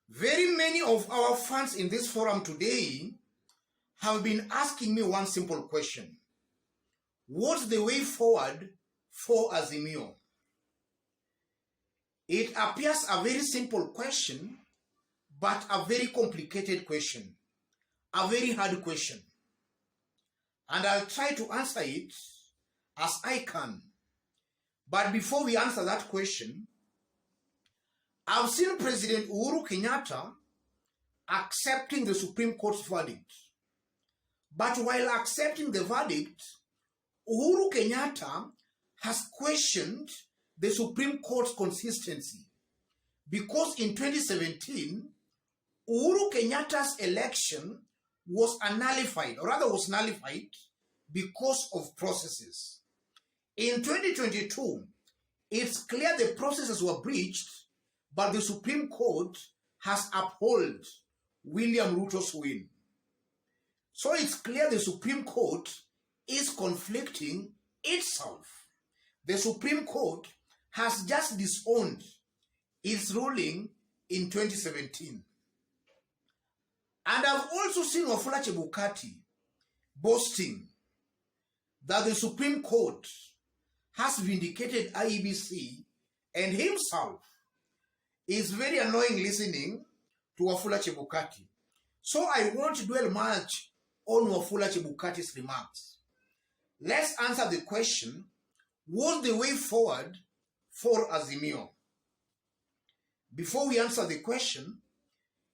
Very many of our fans in this forum today have been asking me one simple question. What's the way forward for Azimio? It appears a very simple question, but a very complicated question, a very hard question. And I'll try to answer it as I can. But before we answer that question, I've seen President Uhuru Kenyatta accepting the Supreme Court's verdict. But while accepting the verdict, Uhuru Kenyatta has questioned the Supreme Court's consistency. Because in 2017, Uhuru Kenyatta's election was nullified because of processes. In 2022, it's clear the processes were breached, but the Supreme Court has upheld William Ruto's win. So it's clear the Supreme Court is conflicting itself. The Supreme Court has just disowned its ruling in 2017. And I've also seen Wafula Chebukati boasting that the Supreme Court has vindicated IEBC, and himself is very annoying listening to Wafula Chebukati. So I won't dwell much on Wafula Chebukati's remarks. Let's answer the question, what's the way forward for Azimio? Before we answer the question,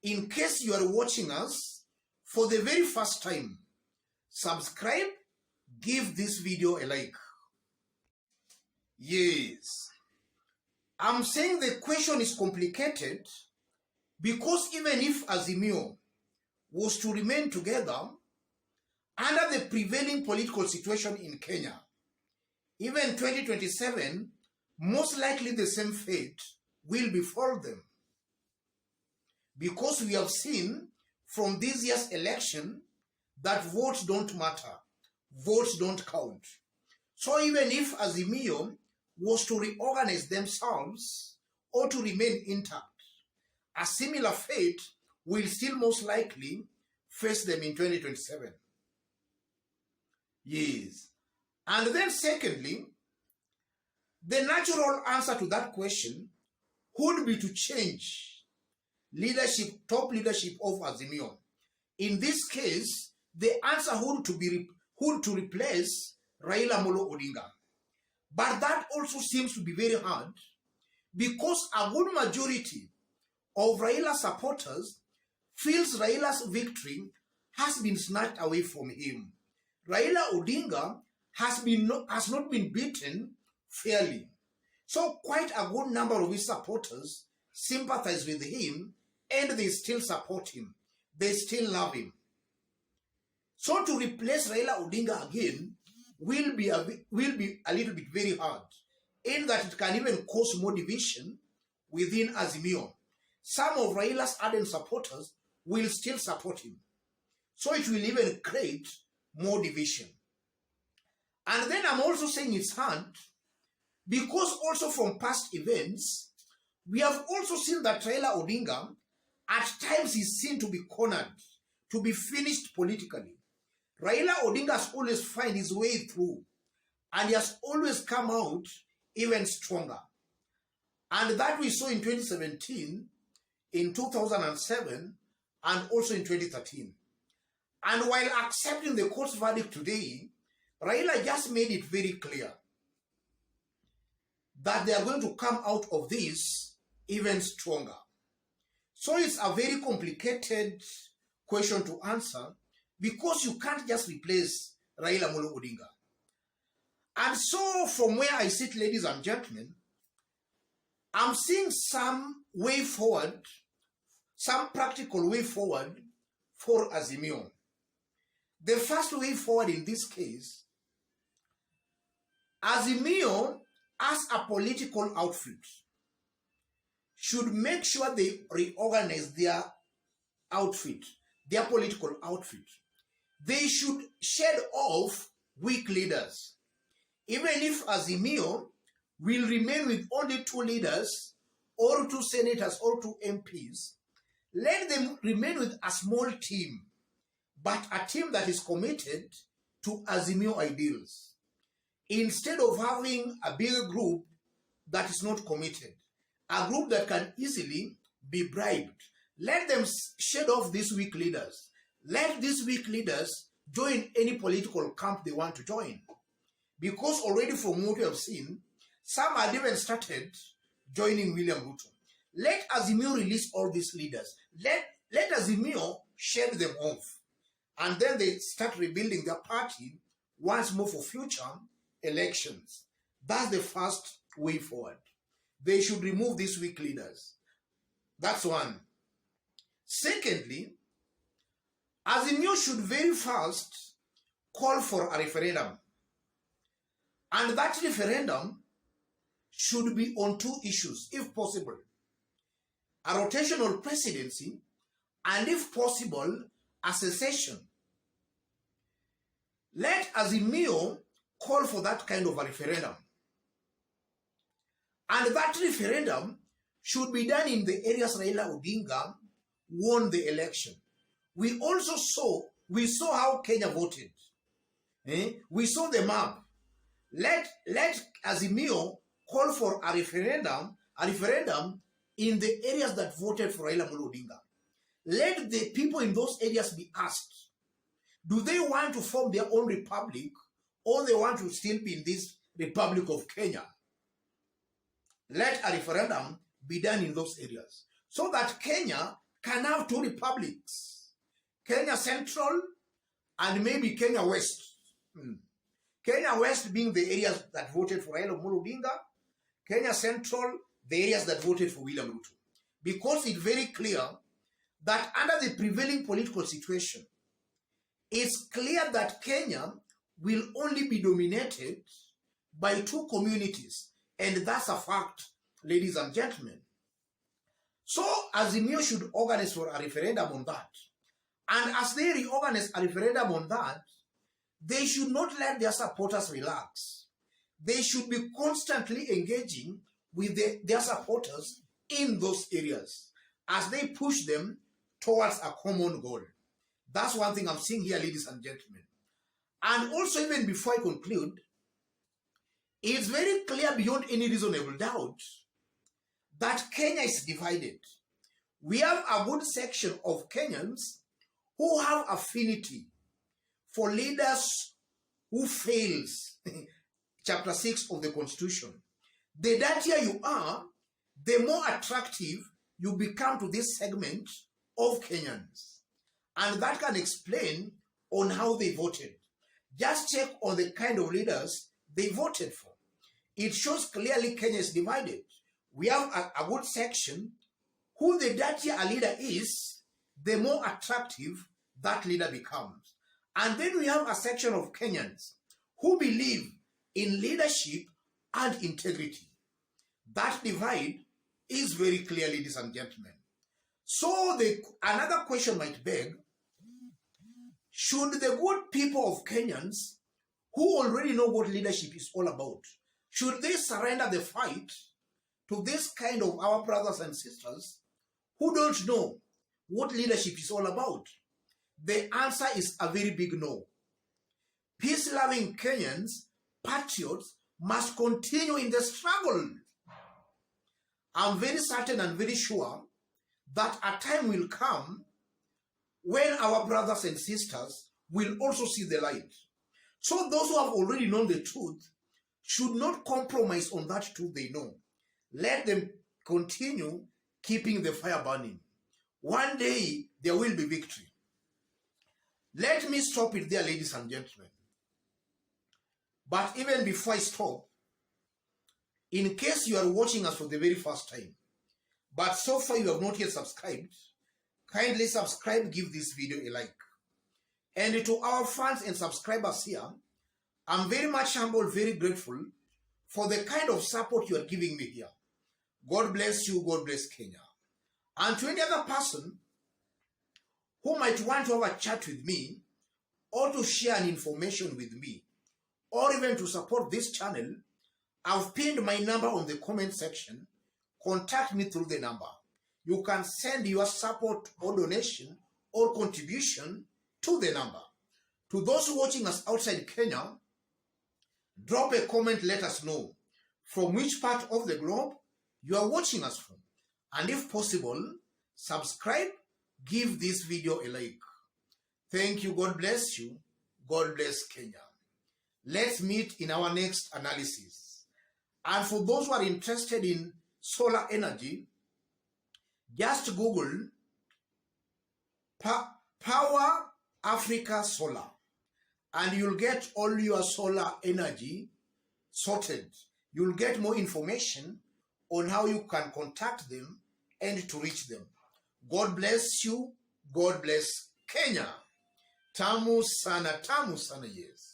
in case you are watching us for the very first time, subscribe, give this video a like. Yes, I'm saying the question is complicated because even if Azimio was to remain together under the prevailing political situation in Kenya, even 2027, most likely the same fate will befall them. Because we have seen from this year's election that votes don't matter, votes don't count. So even if Azimio was to reorganize themselves or to remain intact, a similar fate will still most likely face them in 2027. Yes. And then secondly, the natural answer to that question would be to change leadership, top leadership of Azimio. In this case, the answer would to replace Raila Amolo Odinga. But that also seems to be very hard because a good majority of Raila supporters feels Raila's victory has been snatched away from him. Raila Odinga has not been beaten fairly. So quite a good number of his supporters sympathize with him and they still support him. They still love him. So to replace Raila Odinga again will be a little bit very hard, in that it can even cause more division within Azimio. Some of Raila's ardent supporters will still support him. So it will even create more division. And then I'm also saying it's hard because also from past events, we have also seen that Raila Odinga at times is seen to be cornered, to be finished politically. Raila Odinga has always found his way through, and he has always come out even stronger. And that we saw in 2017, in 2007, and also in 2013. And while accepting the court's verdict today, Raila just made it very clear that they are going to come out of this even stronger. So it's a very complicated question to answer because you can't just replace Raila Amolo Odinga. And so from where I sit, ladies and gentlemen, I'm seeing some way forward, some practical way forward for Azimio. The first way forward in this case, Azimio as a political outfit should make sure they reorganize their outfit, their political outfit. They should shed off weak leaders. Even if Azimio will remain with only 2 leaders or 2 senators or 2 MPs, let them remain with a small team, but a team that is committed to Azimio ideals, instead of having a bigger group that is not committed, a group that can easily be bribed. Let them shed off these weak leaders. Let these weak leaders join any political camp they want to join. Because already from what we have seen, some had even started joining William Ruto. Let Azimio release all these leaders. Let Azimio shed them off. And then they start rebuilding their party once more for future elections. That's the first way forward. They should remove these weak leaders. That's one. Secondly, Azimio should very fast call for a referendum. And that referendum should be on two issues, if possible. A rotational presidency, and if possible, a secession. Let Azimio call for that kind of a referendum. And that referendum should be done in the areas Raila Odinga won the election. We saw how Kenya voted. We saw the map. Let Azimio call for a referendum in the areas that voted for Raila Odinga. Let the people in those areas be asked, do they want to form their own republic, or they want to still be in this Republic of Kenya? Let a referendum be done in those areas so that Kenya can have two republics, Kenya Central and maybe Kenya West. Kenya West being the areas that voted for Raila Odinga, Kenya Central, the areas that voted for William Ruto. Because it's very clear that under the prevailing political situation, it's clear that Kenya will only be dominated by two communities. And that's a fact, ladies and gentlemen. So Azimio should organize for a referendum on that. And as they reorganize a referendum on that, they should not let their supporters relax. They should be constantly engaging with their supporters in those areas as they push them towards a common goal. That's one thing I'm seeing here, ladies and gentlemen. And also, even before I conclude, it's very clear beyond any reasonable doubt that Kenya is divided. We have a good section of Kenyans who have affinity for leaders who fails chapter 6 of the Constitution. The dirtier you are, the more attractive you become to this segment of Kenyans. And that can explain on how they voted. Just check on the kind of leaders they voted for. It shows clearly Kenya is divided. We have a good section. Who the dirtier a leader is, the more attractive that leader becomes. And then we have a section of Kenyans who believe in leadership and integrity. That divide is very clear, ladies and gentlemen. So another question might beg, should the good people of Kenyans who already know what leadership is all about, should they surrender the fight to this kind of our brothers and sisters who don't know what leadership is all about? The answer is a very big no. Peace-loving Kenyans, patriots, must continue in the struggle. I'm very certain and very sure that a time will come when our brothers and sisters will also see the light. So those who have already known the truth should not compromise on that truth they know. Let them continue keeping the fire burning. One day there will be victory. Let me stop it there, ladies and gentlemen. But even before I stop, in case you are watching us for the very first time, but so far you have not yet subscribed, kindly subscribe, give this video a like. And to our fans and subscribers here, I'm very much humble, very grateful for the kind of support you are giving me here. God bless you, God bless Kenya. And to any other person who might want to have a chat with me, or to share an information with me, or even to support this channel, I've pinned my number on the comment section. Contact me through the number. you can send your support or donation or contribution to the number. To those watching us outside Kenya, drop a comment, let us know from which part of the globe you are watching us from. And if possible, subscribe, give this video a like. Thank you, God bless you, God bless Kenya. Let's meet in our next analysis. And for those who are interested in solar energy, just Google Power Africa Solar and you'll get all your solar energy sorted. You'll get more information on how you can contact them and to reach them. God bless you. God bless Kenya. Tamu sana, yes.